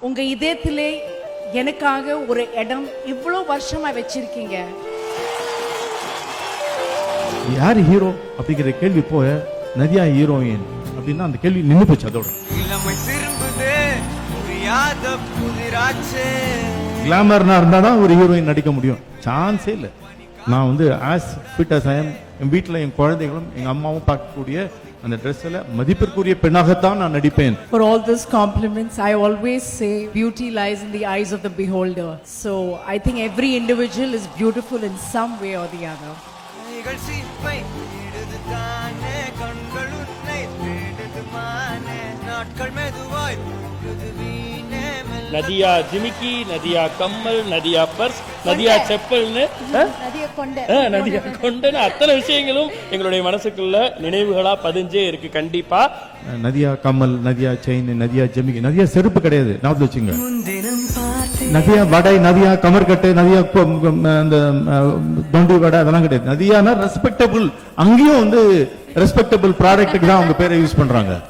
உங்க இதயத்திலே எனக்காக ஒரு இடம் இவ்வளவு வருஷமா வச்சிருக்கீங்க. யார் ஹீரோ அப்படிங்கிற கேள்வி போய நதியா ஹீரோயின் அப்படின்னா அந்த கேள்வி நின்று போச்சு. அதோட கிளாமர்னா இருந்தா தான் ஒரு ஹீரோயின் நடிக்க முடியும், சான்ஸே இல்லை. நான் வந்து as fit as I am, என் வீட்டில் என் குழந்தைகளும் எங்க அம்மாவும் பார்க்கக்கூடிய அந்த ட்ரெஸ்ல மதிப்பிற்குரிய பெண்ணாகத்தான் நான் நடிப்பேன். For all these compliments, I always say beauty lies in the eyes of the beholder. So I think every individual is beautiful in some way or the other. Nadiya ஜிமிக்கி, நதியா கம்மல், நதியா பர்ஸ், நதியா செப்பல்னு, நதியா கொண்டன்னு அத்தனை விஷயங்களும் எங்களுடைய மனசுக்குள்ள நினைவுகளா பதிஞ்சே இருக்கு. கண்டிப்பா நதியா கம்மல், நதியா செயின், நதியா ஜிமிக்கி, நதியா செருப்பு கிடையாது, ஞாபகம் வச்சுங்க. நதியா வடை, நதியா கமர்கட்டு, நதியா அந்த தொண்டி வடை அதெல்லாம் கிடையாது. நதியானா ரெஸ்பெக்டபிள், அங்கேயும் வந்து ரெஸ்பெக்டபிள் ப்ராடக்ட்டுக்கு தான் அவங்க பேரை யூஸ் பண்றாங்க.